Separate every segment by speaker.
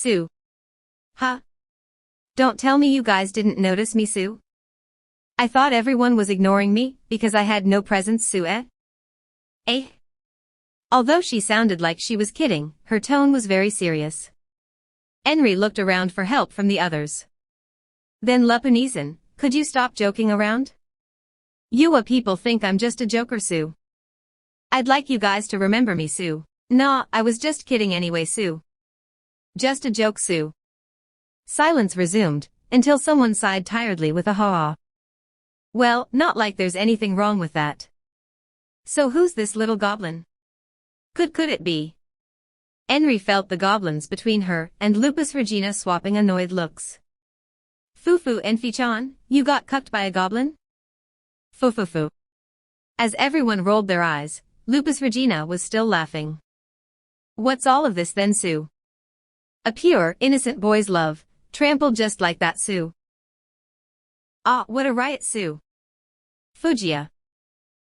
Speaker 1: Sue. Huh? Don't tell me you guys didn't notice me, Sue. I thought everyone was ignoring me because I had no presence, Sue, eh? Eh? Although she sounded like she was kidding, her tone was very serious. Henry looked around for help from the others. Then Lupanison, could you stop joking around? You people think I'm just a joker, Sue. I'd like you guys to remember me, Sue. Nah, I was just kidding anyway, Sue. Just a joke, Sue. Silence resumed, until someone sighed tiredly with a ha-ha. Well, not like there's anything wrong with that. So who's this little goblin? Could it be? Henry felt the goblins between her and Lupus Regina swapping annoyed looks. Fufu Enfi-chan, you got cucked by a goblin? Fufufu. As everyone rolled their eyes, Lupus Regina was still laughing. What's all of this then, Sue? A pure, innocent boy's love, trampled just like that, Sue. Ah, what a riot, Sue. Fujiya.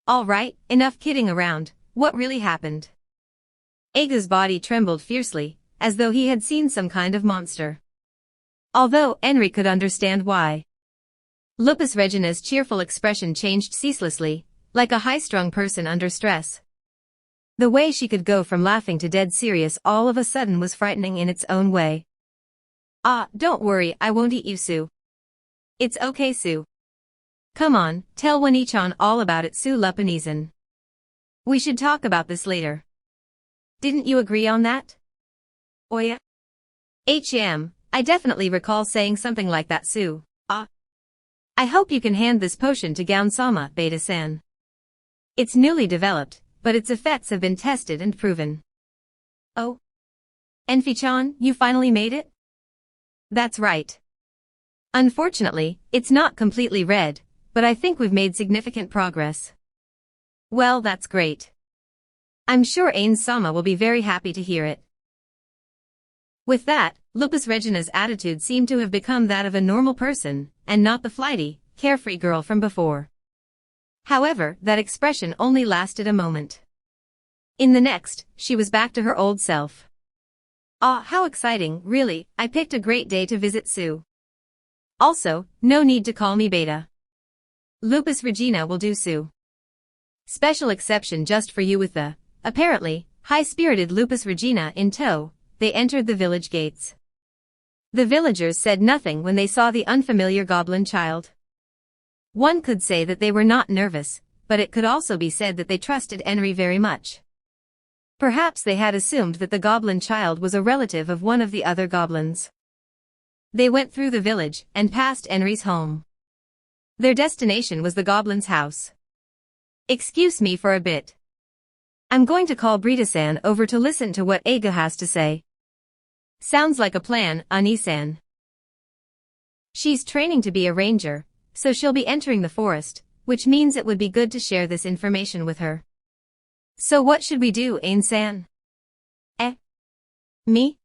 Speaker 1: All right, enough kidding around, what really happened? Eiga's body trembled fiercely, as though he had seen some kind of monster. Although Henry could understand why. Lupus Regina's cheerful expression changed ceaselessly, like a high-strung person under stress. The way she could go from laughing to dead serious all of a sudden was frightening in its own way. Ah, don't worry, I won't eat you, Sue. It's okay, Sue. Come on, tell Wani-chan all about it, Sue Lupanison. We should talk about this later. Didn't you agree on that? Oh yeah? I definitely recall saying something like that, Sue. Ah. I hope you can hand this potion to Gaon-sama, Beta-san. It's newly developed, but its effects have been tested and proven. Oh? Enfi-chan, you finally made it? That's right. Unfortunately, it's not completely red, but I think we've made significant progress. Well, that's great. I'm sure Ain-sama will be very happy to hear it. With that, Lupus Regina's attitude seemed to have become that of a normal person, and not the flighty, carefree girl from before. However, that expression only lasted a moment. In the next, she was back to her old self. Ah, how exciting, really, I picked a great day to visit Sue. Also, no need to call me Beta. Lupus Regina will do, Sue. Special exception just for you with the, apparently, high-spirited Lupus Regina in tow. They entered the village gates. The villagers said nothing when they saw the unfamiliar goblin child. One could say that they were not nervous, but it could also be said that they trusted Henry very much. Perhaps they had assumed that the goblin child was a relative of one of the other goblins. They went through the village and passed Henry's home. Their destination was the goblin's house. Excuse me for a bit. I'm going to call Brita-san over to listen to what Eiga has to say. Sounds like a plan, Ani-san. She's training to be a ranger, so she'll be entering the forest, which means it would be good to share this information with her. So what should we do, Ain-san? Me?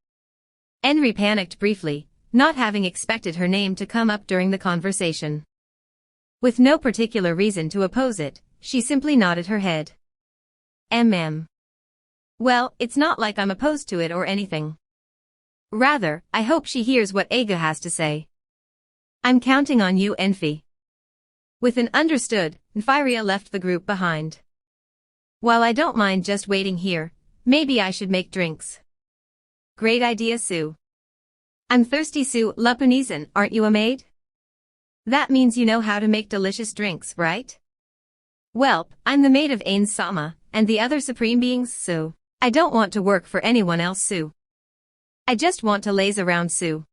Speaker 1: Henry panicked briefly, not having expected her name to come up during the conversation. With no particular reason to oppose it, she simply nodded her head. Well, it's not like I'm opposed to it or anything. Rather, I hope she hears what Eiga has to say. I'm counting on you, Enfi. With an understood, Nfiria left the group behind. While I don't mind just waiting here, maybe I should make drinks. Great idea, Sue. I'm thirsty, Sue Lupanison, aren't you a maid? That means you know how to make delicious drinks, right? Well, I'm the maid of Ain-sama, and the other supreme beings, Sue. I don't want to work for anyone else, Sue. I just want to laze around, Sue.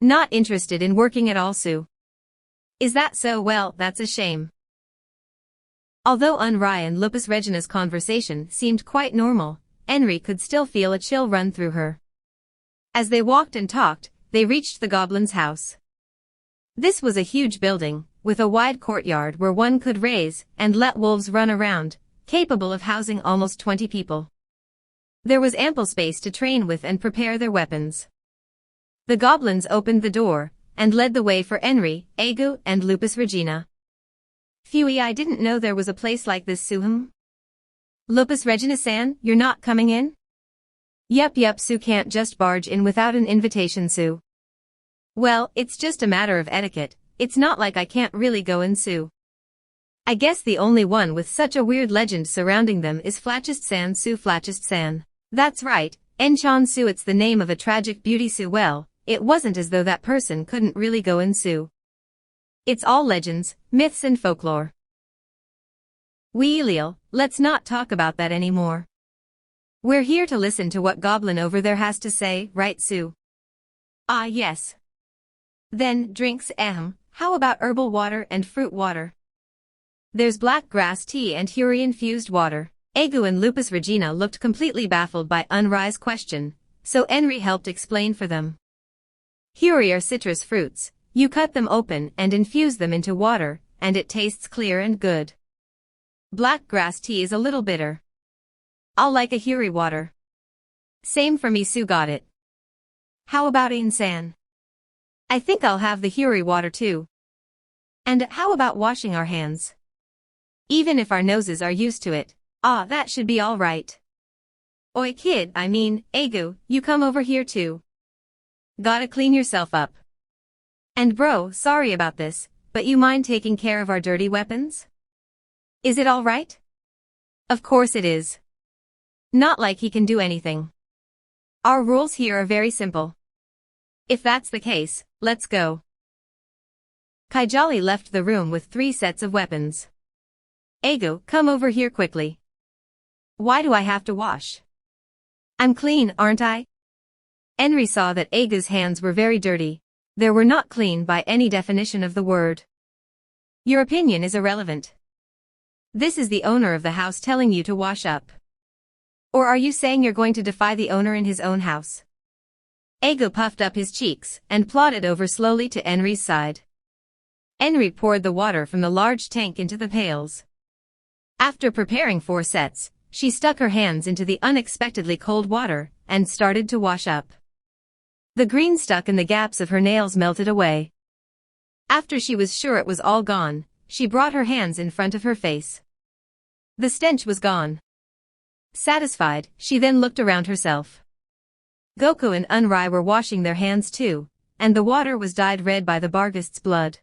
Speaker 1: Not interested in working at all, Sue. Is that so? Well, that's a shame. Although Unrai and Lupus Regina's conversation seemed quite normal, Henry could still feel a chill run through her. As they walked and talked, they reached the goblin's house. This was a huge building, with a wide courtyard where one could raise and let wolves run around, capable of housing almost 20 people. There was ample space to train with and prepare their weapons. The goblins opened the door, and led the way for Henry, Eiga, and Lupus Regina. Phew, I didn't know there was a place like this, Suhum. Lupus Regina-san, you're not coming in? Yup, Sue can't just barge in without an invitation, Sue. Well, it's just a matter of etiquette. It's not like I can't really go in, Sue. I guess the only one with such a weird legend surrounding them is Flatchest-san, Sue Flatchest-san. That's right, Enchan Sue, it's the name of a tragic beauty, Sue. Well, it wasn't as though that person couldn't really go in, Sue. It's all legends, myths and folklore. Leal, let's not talk about that anymore. We're here to listen to what Goblin over there has to say, right, Sue? Ah, yes. Then, drinks, how about herbal water and fruit water? There's black grass tea and huri-infused water. Egu and Lupus Regina looked completely baffled by Unri's question, so Henry helped explain for them. Huri are citrus fruits. You cut them open and infuse them into water, and it tastes clear and good. Black grass tea is a little bitter. I'll like a huri water. Same for me, Sue got it. How about Insan? I think I'll have the huri water too. And how about washing our hands? Even if our noses are used to it. Ah, that should be all right. Oi kid, I mean, Egu, you come over here too. Gotta clean yourself up. And bro, sorry about this, but you mind taking care of our dirty weapons? Is it all right? Of course it is. Not like he can do anything. Our rules here are very simple. If that's the case, let's go. Kaijali left the room with 3 sets of weapons. Egu, come over here quickly. Why do I have to wash? I'm clean, aren't I? Henry saw that Egu's hands were very dirty. They were not clean by any definition of the word. Your opinion is irrelevant. This is the owner of the house telling you to wash up. Or are you saying you're going to defy the owner in his own house? Egu puffed up his cheeks and plodded over slowly to Henry's side. Henry poured the water from the large tank into the pails. After preparing 4 sets, she stuck her hands into the unexpectedly cold water and started to wash up. The green stuck in the gaps of her nails melted away. After she was sure it was all gone, she brought her hands in front of her face. The stench was gone. Satisfied, she then looked around herself. Goku and Unrai were washing their hands too, and the water was dyed red by the Barghest's blood.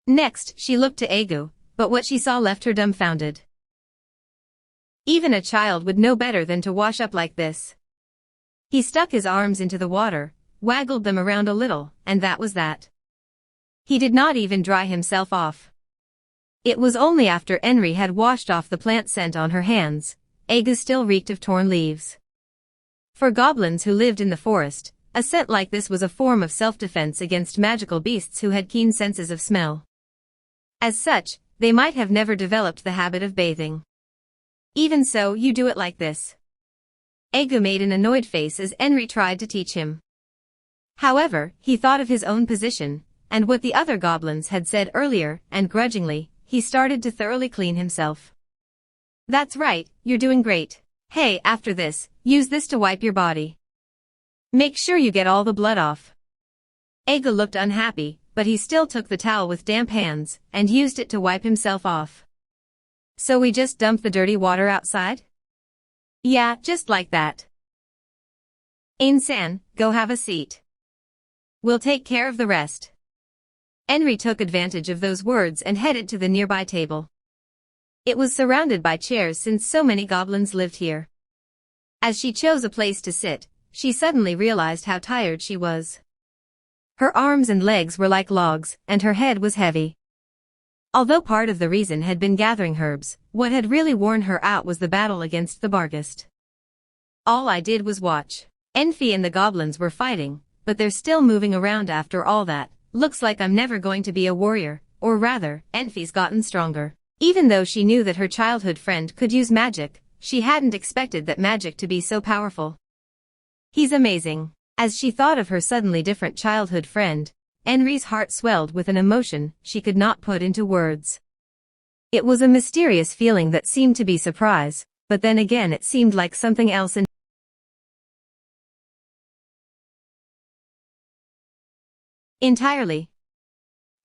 Speaker 1: Next, she looked to Egu, but what she saw left her dumbfounded. Even a child would know better than to wash up like this. He stuck his arms into the water, waggled them around a little, and that was that. He did not even dry himself off. It was only after Henry had washed off the plant scent on her hands. Egu still reeked of torn leaves. For goblins who lived in the forest, a scent like this was a form of self-defense against magical beasts who had keen senses of smell. As such, they might have never developed the habit of bathing. Even so, you do it like this. Egu made an annoyed face as Henry tried to teach him. However, he thought of his own position, and what the other goblins had said earlier, and grudgingly, he started to thoroughly clean himself. That's right, you're doing great. Hey, after this, use this to wipe your body. Make sure you get all the blood off. Egu looked unhappy, but he still took the towel with damp hands, and used it to wipe himself off. So we just dump the dirty water outside? Yeah, just like that. Ain-san, go have a seat. We'll take care of the rest. Henry took advantage of those words and headed to the nearby table. It was surrounded by chairs since so many goblins lived here. As she chose a place to sit, she suddenly realized how tired she was. Her arms and legs were like logs, and her head was heavy. Although part of the reason had been gathering herbs, what had really worn her out was the battle against the Barghest. All I did was watch. Enfi and the goblins were fighting, but they're still moving around after all that. Looks like I'm never going to be a warrior, or rather, Enfi's gotten stronger. Even though she knew that her childhood friend could use magic, she hadn't expected that magic to be so powerful. He's amazing. As she thought of her suddenly different childhood friend, Henry's heart swelled with an emotion she could not put into words. It was a mysterious feeling that seemed to be surprise, but then again it seemed like something else entirely.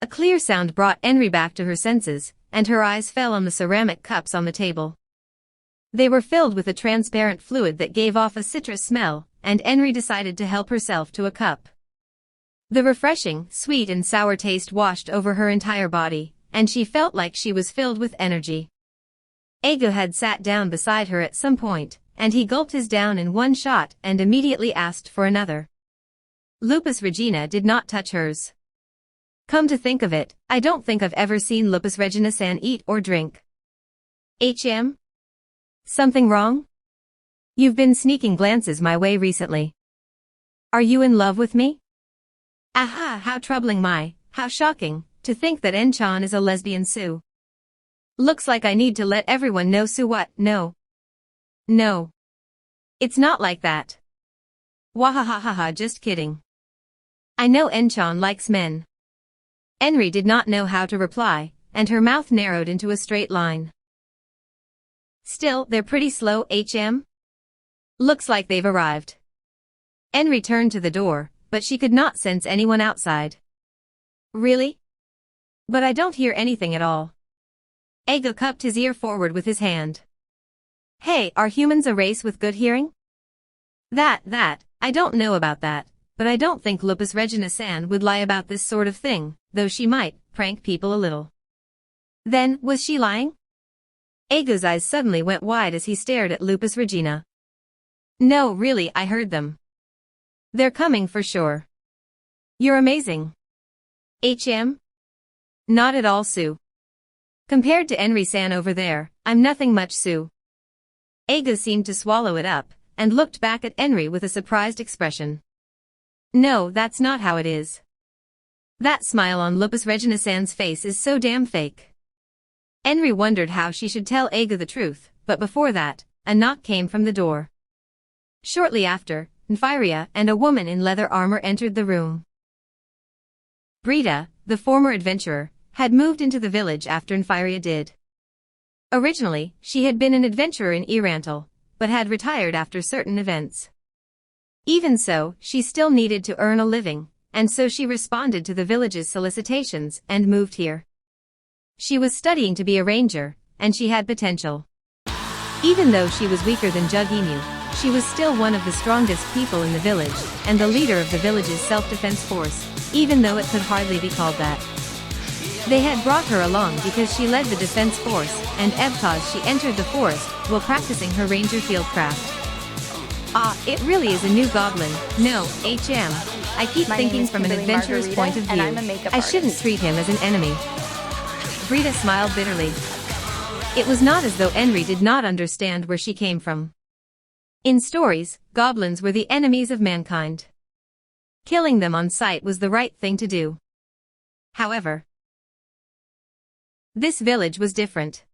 Speaker 1: A clear sound brought Henry back to her senses, and her eyes fell on the ceramic cups on the table. They were filled with a transparent fluid that gave off a citrus smell, and Henry decided to help herself to a cup. The refreshing, sweet and sour taste washed over her entire body, and she felt like she was filled with energy. Ego had sat down beside her at some point, and he gulped his down in one shot and immediately asked for another. Lupus Regina did not touch hers. Come to think of it, I don't think I've ever seen Lupus Regina-san eat or drink. Something wrong? You've been sneaking glances my way recently. Are you in love with me? Aha, how troubling how shocking, to think that En-chan is a lesbian Sue. Looks like I need to let everyone know Sue what, no. No. It's not like that. Wahahahaha, just kidding. I know En-chan likes men. Henry did not know how to reply, and her mouth narrowed into a straight line. Still, they're pretty slow, Looks like they've arrived. Henry turned to the door, but she could not sense anyone outside. Really? But I don't hear anything at all. Ego cupped his ear forward with his hand. Hey, are humans a race with good hearing? That, I don't know about that, but I don't think Lupus Regina-san would lie about this sort of thing, though she might prank people a little. Then, was she lying? Ego's eyes suddenly went wide as he stared at Lupus Regina. No, really, I heard them. They're coming for sure. You're amazing. Not at all, Sue. Compared to Henry-san over there, I'm nothing much, Sue. Ego seemed to swallow it up, and looked back at Henry with a surprised expression. No, that's not how it is. That smile on Lupus Regina-san's face is so damn fake. Henry wondered how she should tell Ego the truth, but before that, a knock came from the door. Shortly after, Nfiria and a woman in leather armor entered the room. Brita, the former adventurer, had moved into the village after Nfiria did. Originally, she had been an adventurer in Erantal, but had retired after certain events. Even so, she still needed to earn a living, and so she responded to the village's solicitations and moved here. She was studying to be a ranger, and she had potential. Even though she was weaker than Jug Emu, she was still one of the strongest people in the village, and the leader of the village's self-defense force, even though it could hardly be called that. They had brought her along because she led the defense force, and because she entered the forest while practicing her ranger fieldcraft. Ah, it really is a new goblin. No, I keep thinking from an adventurer's point of view, I shouldn't treat him as an enemy. Brita smiled bitterly. It was not as though Henry did not understand where she came from. In stories, goblins were the enemies of mankind. Killing them on sight was the right thing to do. However, this village was different.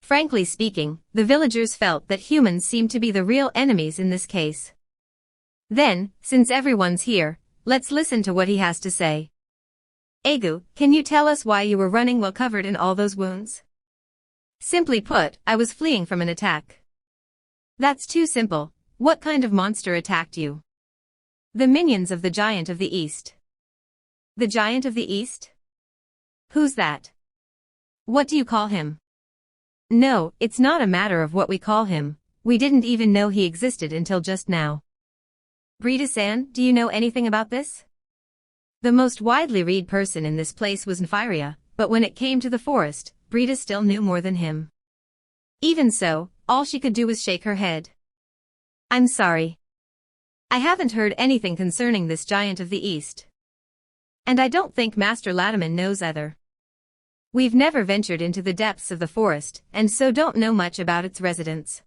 Speaker 1: Frankly speaking, the villagers felt that humans seemed to be the real enemies in this case. Then, since everyone's here, let's listen to what he has to say. Egu, can you tell us why you were running while covered in all those wounds? Simply put, I was fleeing from an attack. That's too simple. What kind of monster attacked you? The minions of the Giant of the East. The Giant of the East? Who's that? What do you call him? No, it's not a matter of what we call him. We didn't even know he existed until just now. Brita-san, do you know anything about this? The most widely read person in this place was Nfiria, but when it came to the forest, Brita still knew more than him. Even so, all she could do was shake her head. I'm sorry. I haven't heard anything concerning this Giant of the East. And I don't think Master Latimer knows either. We've never ventured into the depths of the forest, and so don't know much about its residents.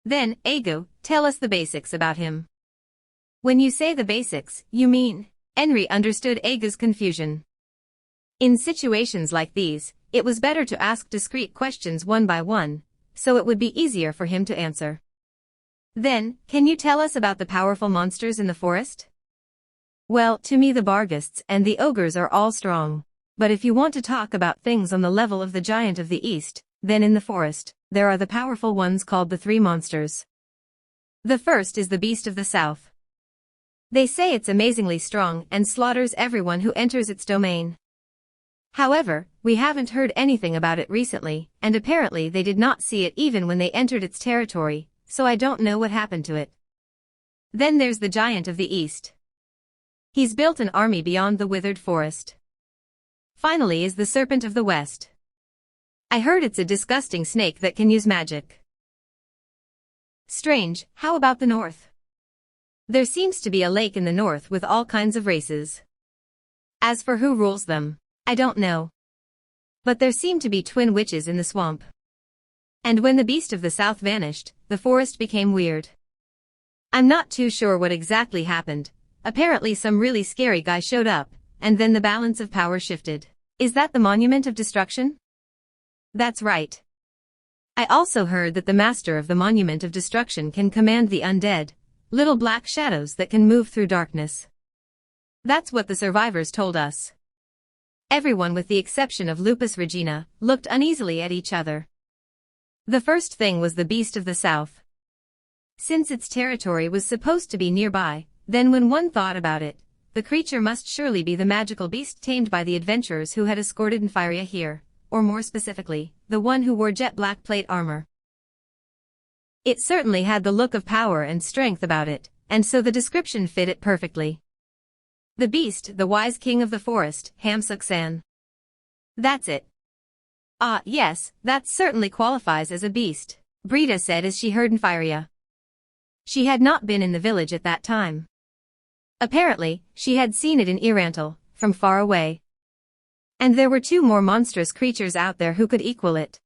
Speaker 1: Then, Ego, tell us the basics about him. When you say the basics, you mean? Henry understood Ego's confusion. In situations like these, it was better to ask discreet questions one by one, so it would be easier for him to answer. Then, can you tell us about the powerful monsters in the forest? Well, to me the Barghists and the ogres are all strong. But if you want to talk about things on the level of the Giant of the East, then in the forest, there are the powerful ones called the three monsters. The first is the Beast of the South. They say it's amazingly strong and slaughters everyone who enters its domain. However, we haven't heard anything about it recently, and apparently they did not see it even when they entered its territory, so I don't know what happened to it. Then there's the Giant of the East. He's built an army beyond the withered forest. Finally is the Serpent of the West. I heard it's a disgusting snake that can use magic. Strange, how about the North? There seems to be a lake in the north with all kinds of races. As for who rules them, I don't know. But there seem to be twin witches in the swamp. And when the beast of the south vanished, the forest became weird. I'm not too sure what exactly happened. Apparently some really scary guy showed up, and then the balance of power shifted. Is that the Monument of Destruction? That's right. I also heard that the master of the Monument of Destruction can command the undead, little black shadows that can move through darkness. That's what the survivors told us. Everyone with the exception of Lupus Regina looked uneasily at each other. The first thing was the Beast of the South. Since its territory was supposed to be nearby, then when one thought about it, the creature must surely be the magical beast tamed by the adventurers who had escorted Nymphyria here, or more specifically, the one who wore jet black plate armor. It certainly had the look of power and strength about it, and so the description fit it perfectly. The beast, the wise king of the forest, Hamsuk-san. That's it. Ah, yes, that certainly qualifies as a beast, Brita said as she heard Nymphyria. She had not been in the village at that time. Apparently, she had seen it in Irantal, from far away. And there were two more monstrous creatures out there who could equal it.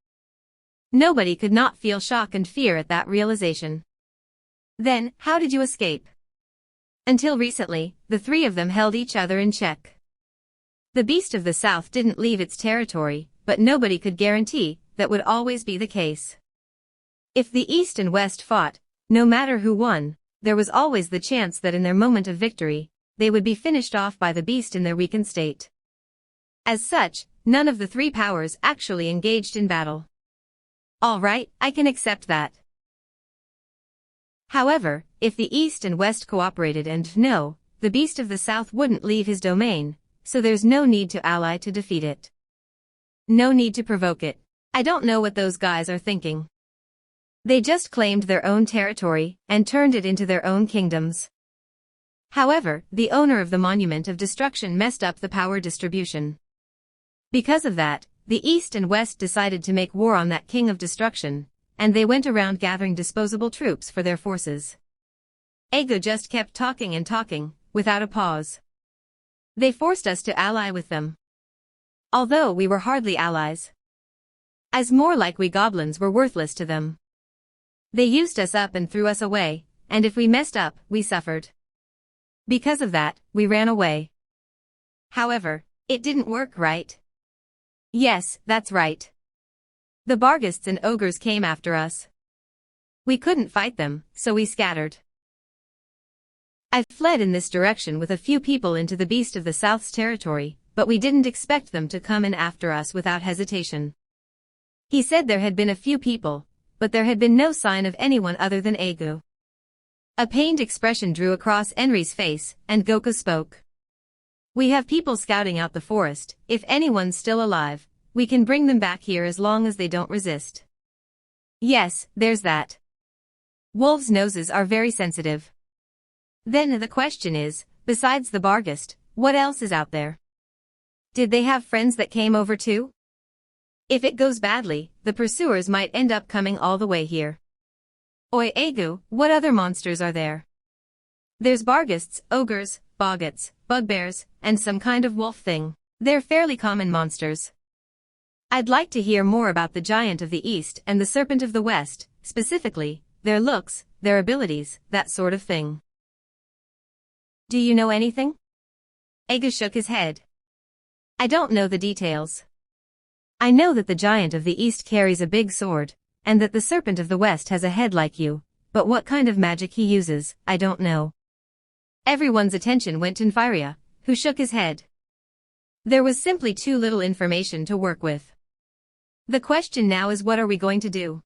Speaker 1: Nobody could not feel shock and fear at that realization. Then, how did you escape? Until recently, the three of them held each other in check. The beast of the south didn't leave its territory, but nobody could guarantee that would always be the case. If the east and west fought, no matter who won, there was always the chance that in their moment of victory, they would be finished off by the beast in their weakened state. As such, none of the three powers actually engaged in battle. All right, I can accept that. However, if the East and West cooperated and no, the beast of the South wouldn't leave his domain, so there's no need to ally to defeat it. No need to provoke it. I don't know what those guys are thinking. They just claimed their own territory and turned it into their own kingdoms. However, the owner of the Monument of Destruction messed up the power distribution. Because of that, the East and West decided to make war on that King of Destruction, and they went around gathering disposable troops for their forces. Ego just kept talking and talking, without a pause. They forced us to ally with them. Although we were hardly allies. As more like we goblins were worthless to them. They used us up and threw us away, and if we messed up, we suffered. Because of that, we ran away. However, it didn't work, right? Yes, that's right. The Barghists and ogres came after us. We couldn't fight them, so we scattered. I fled in this direction with a few people into the Beast of the South's territory, but we didn't expect them to come in after us without hesitation. He said there had been a few people, but there had been no sign of anyone other than Egu. A pained expression drew across Enri's face, and Goku spoke. We have people scouting out the forest. If anyone's still alive, we can bring them back here as long as they don't resist. Yes, there's that. Wolves' noses are very sensitive. Then the question is, besides the Barghist, what else is out there? Did they have friends that came over too? If it goes badly, the pursuers might end up coming all the way here. Oi Egu, what other monsters are there? There's Barghists, ogres, boggats, bugbears, and some kind of wolf thing. They're fairly common monsters. I'd like to hear more about the Giant of the East and the Serpent of the West, specifically, their looks, their abilities, that sort of thing. Do you know anything? Egu shook his head. I don't know the details. I know that the Giant of the East carries a big sword, and that the Serpent of the West has a head like you, but what kind of magic he uses, I don't know. Everyone's attention went to Nymphyria, who shook his head. There was simply too little information to work with. The question now is, what are we going to do?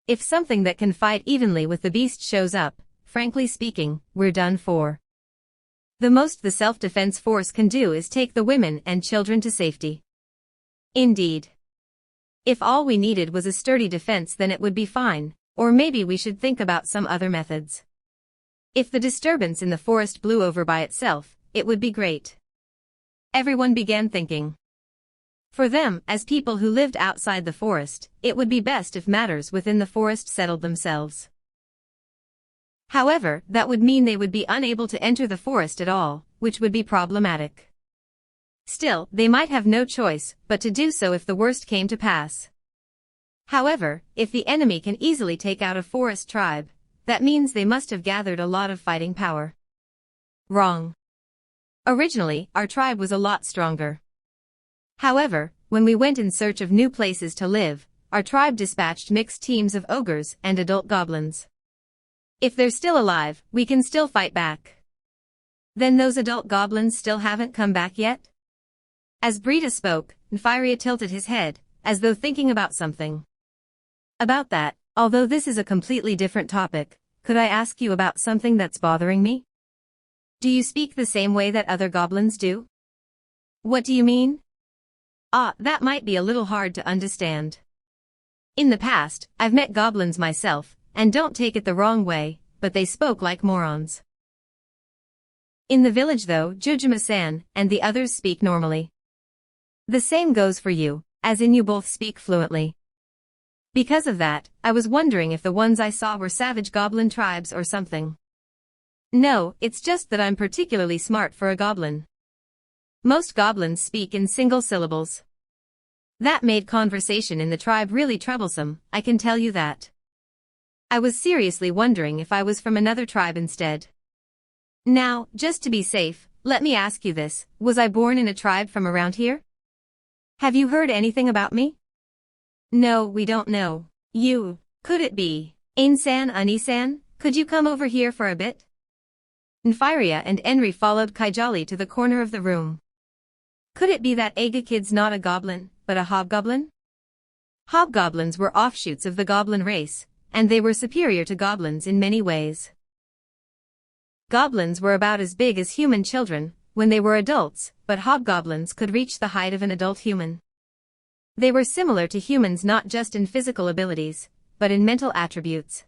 Speaker 1: If something that can fight evenly with the beast shows up, frankly speaking, we're done for. The most the self-defense force can do is take the women and children to safety. Indeed. If all we needed was a sturdy defense, then it would be fine, or maybe we should think about some other methods. If the disturbance in the forest blew over by itself, it would be great. Everyone began thinking. For them, as people who lived outside the forest, it would be best if matters within the forest settled themselves. However, that would mean they would be unable to enter the forest at all, which would be problematic. Still, they might have no choice but to do so if the worst came to pass. However, if the enemy can easily take out a forest tribe, that means they must have gathered a lot of fighting power. Wrong. Originally, our tribe was a lot stronger. However, when we went in search of new places to live, our tribe dispatched mixed teams of ogres and adult goblins. If they're still alive, we can still fight back. Then those adult goblins still haven't come back yet? As Brita spoke, Nfiria tilted his head, as though thinking about something. About that, although this is a completely different topic, could I ask you about something that's bothering me? Do you speak the same way that other goblins do? What do you mean? That might be a little hard to understand. In the past, I've met goblins myself, and don't take it the wrong way, but they spoke like morons. In the village though, Jujima-san and the others speak normally. The same goes for you, as in you both speak fluently. Because of that, I was wondering if the ones I saw were savage goblin tribes or something. No, it's just that I'm particularly smart for a goblin. Most goblins speak in single syllables. That made conversation in the tribe really troublesome, I can tell you that. I was seriously wondering if I was from another tribe instead. Now, just to be safe, let me ask you this, was I born in a tribe from around here? Have you heard anything about me? No, we don't know. You, could it be? Ain-san, Ani-san, could you come over here for a bit? Nfiria and Enri followed Kaijali to the corner of the room. Could it be that Aga kid's not a goblin, but a hobgoblin? Hobgoblins were offshoots of the goblin race, and they were superior to goblins in many ways. Goblins were about as big as human children when they were adults, but hobgoblins could reach the height of an adult human. They were similar to humans not just in physical abilities, but in mental attributes.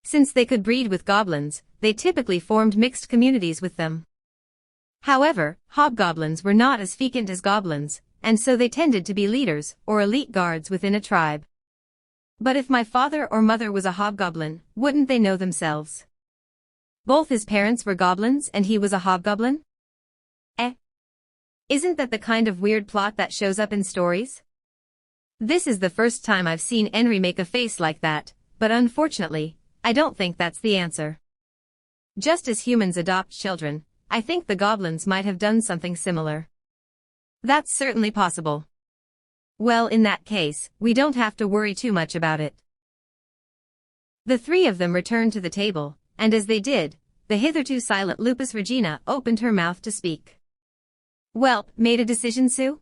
Speaker 1: Since they could breed with goblins, they typically formed mixed communities with them. However, hobgoblins were not as fecund as goblins, and so they tended to be leaders or elite guards within a tribe. But if my father or mother was a hobgoblin, wouldn't they know themselves? Both his parents were goblins and he was a hobgoblin? Isn't that the kind of weird plot that shows up in stories? This is the first time I've seen Enri make a face like that, but unfortunately, I don't think that's the answer. Just as humans adopt children, I think the goblins might have done something similar. That's certainly possible. Well, in that case, we don't have to worry too much about it. The three of them returned to the table, and as they did, the hitherto silent Lupus Regina opened her mouth to speak. Well, made a decision, Sue?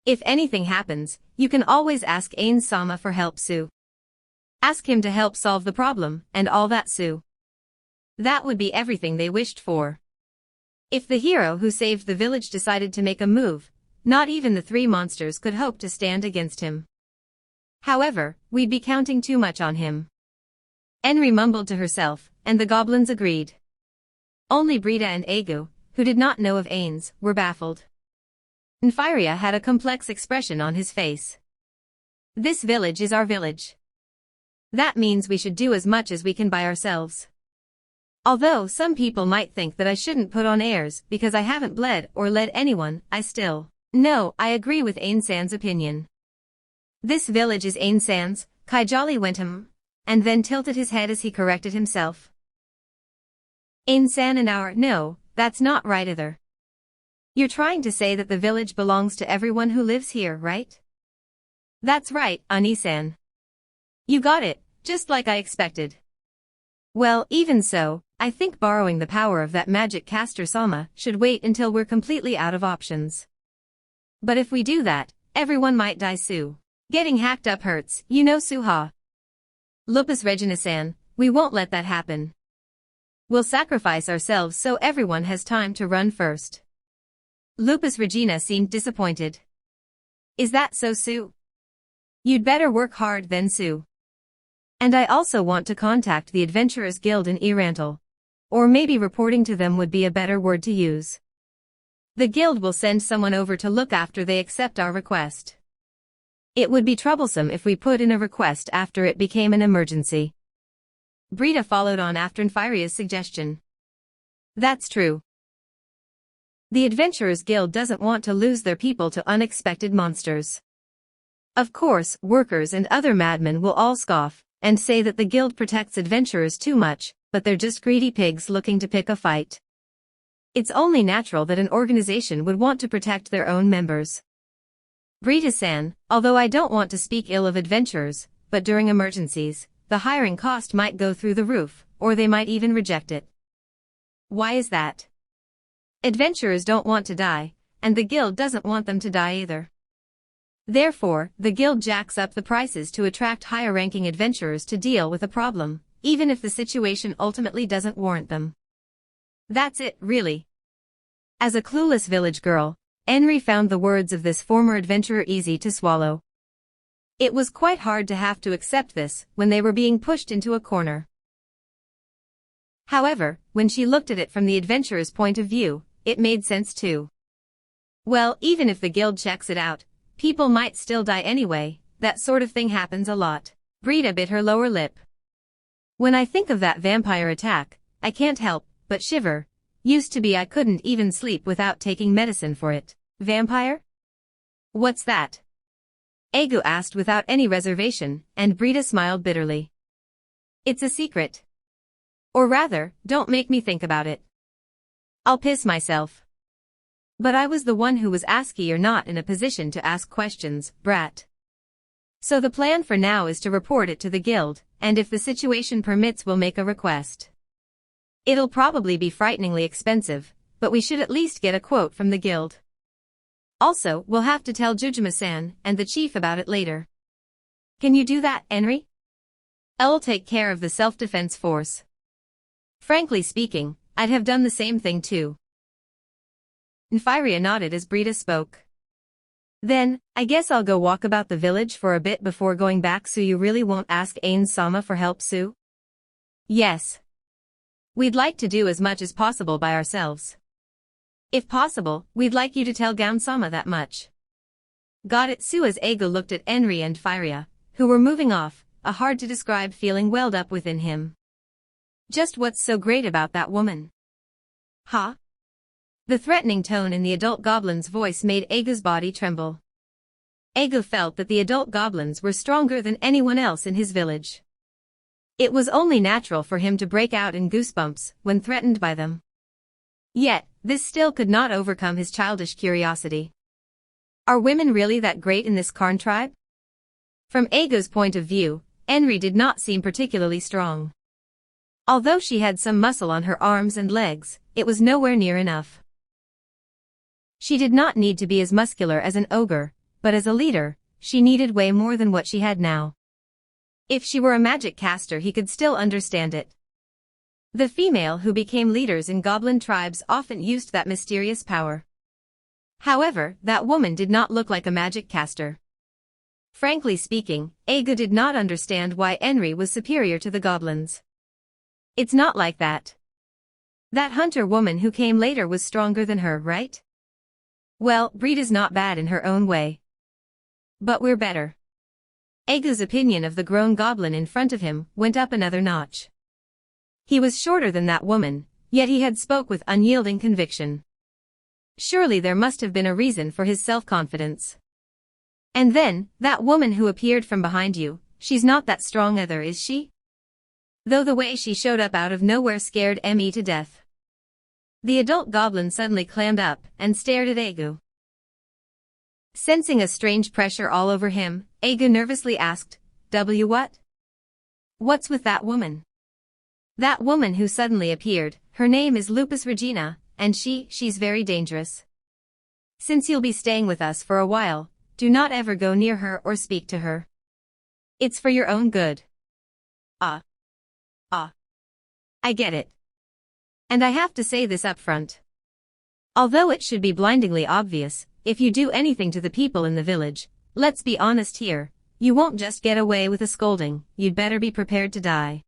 Speaker 1: If anything happens, you can always ask Ain-sama for help, Sue. Ask him to help solve the problem, and all that, Sue. That would be everything they wished for. If the hero who saved the village decided to make a move, not even the three monsters could hope to stand against him. However, we'd be counting too much on him. Enri mumbled to herself, and the goblins agreed. Only Brita and Agu, who did not know of Ains, were baffled. Nfiria had a complex expression on his face. This village is our village. That means we should do as much as we can by ourselves. Although some people might think that I shouldn't put on airs because I haven't bled or led anyone, No, I agree with Ain-san's opinion. This village is Ain-san's, Kaijali went and then tilted his head as he corrected himself. Ain-san and our, no, that's not right either. You're trying to say that the village belongs to everyone who lives here, right? That's right, Ani-san. You got it, just like I expected. Well, even so, I think borrowing the power of that magic caster Sama should wait until we're completely out of options. But if we do that, everyone might die, Sue. Getting hacked up hurts, you know, Suha. Lupus Regina-san, we won't let that happen. We'll sacrifice ourselves so everyone has time to run first. Lupus Regina seemed disappointed. Is that so, Sue? You'd better work hard then, Sue. And I also want to contact the Adventurers Guild in Erantal. Or maybe reporting to them would be a better word to use. The guild will send someone over to look after they accept our request. It would be troublesome if we put in a request after it became an emergency. Brita followed on after Nfiria's suggestion. That's true. The Adventurers Guild doesn't want to lose their people to unexpected monsters. Of course, workers and other madmen will all scoff and say that the guild protects adventurers too much, but they're just greedy pigs looking to pick a fight. It's only natural that an organization would want to protect their own members. Brita-san, although I don't want to speak ill of adventurers, but during emergencies, the hiring cost might go through the roof, or they might even reject it. Why is that? Adventurers don't want to die, and the guild doesn't want them to die either. Therefore, the guild jacks up the prices to attract higher-ranking adventurers to deal with a problem, even if the situation ultimately doesn't warrant them. That's it, really. As a clueless village girl, Henry found the words of this former adventurer easy to swallow. It was quite hard to have to accept this when they were being pushed into a corner. However, when she looked at it from the adventurer's point of view, it made sense too. Well, even if the guild checks it out, people might still die anyway. That sort of thing happens a lot. Brita bit her lower lip. When I think of that vampire attack, I can't help but shiver. Used to be I couldn't even sleep without taking medicine for it. Vampire? What's that? Egu asked without any reservation, and Brita smiled bitterly. It's a secret. Or rather, don't make me think about it. I'll piss myself. But I was the one who was asking. You're not in a position to ask questions, brat. So the plan for now is to report it to the guild, and if the situation permits we'll make a request. It'll probably be frighteningly expensive, but we should at least get a quote from the guild. Also, we'll have to tell Jujima-san and the chief about it later. Can you do that, Henry? I'll take care of the self-defense force. Frankly speaking, I'd have done the same thing too. Nfiria nodded as Brita spoke. Then, I guess I'll go walk about the village for a bit before going back. So you really won't ask Ain-sama for help, Sue? Yes. We'd like to do as much as possible by ourselves. If possible, we'd like you to tell Gaon-sama that much. Got it, Sue. As Ego looked at Henry and Nfiria, who were moving off, a hard-to-describe feeling welled up within him. Just what's so great about that woman? Huh? The threatening tone in the adult goblin's voice made Ego's body tremble. Ego felt that the adult goblins were stronger than anyone else in his village. It was only natural for him to break out in goosebumps when threatened by them. Yet, this still could not overcome his childish curiosity. Are women really that great in this Karn tribe? From Ego's point of view, Henry did not seem particularly strong. Although she had some muscle on her arms and legs, it was nowhere near enough. She did not need to be as muscular as an ogre, but as a leader, she needed way more than what she had now. If she were a magic caster he could still understand it. The female who became leaders in goblin tribes often used that mysterious power. However, that woman did not look like a magic caster. Frankly speaking, Ego did not understand why Henry was superior to the goblins. It's not like that. That hunter woman who came later was stronger than her, right? Well, Brita's not bad in her own way. But we're better. Ego's opinion of the grown goblin in front of him went up another notch. He was shorter than that woman, yet he had spoke with unyielding conviction. Surely there must have been a reason for his self-confidence. And then, that woman who appeared from behind you, she's not that strong either, is she? Though the way she showed up out of nowhere scared me to death. The adult goblin suddenly clammed up and stared at Ego. Sensing a strange pressure all over him, Ego nervously asked, what? What's with that woman? That woman who suddenly appeared, her name is Lupus Regina, and she's very dangerous. Since you'll be staying with us for a while, do not ever go near her or speak to her. It's for your own good. I get it. And I have to say this up front. Although it should be blindingly obvious, if you do anything to the people in the village, let's be honest here, you won't just get away with a scolding, you'd better be prepared to die.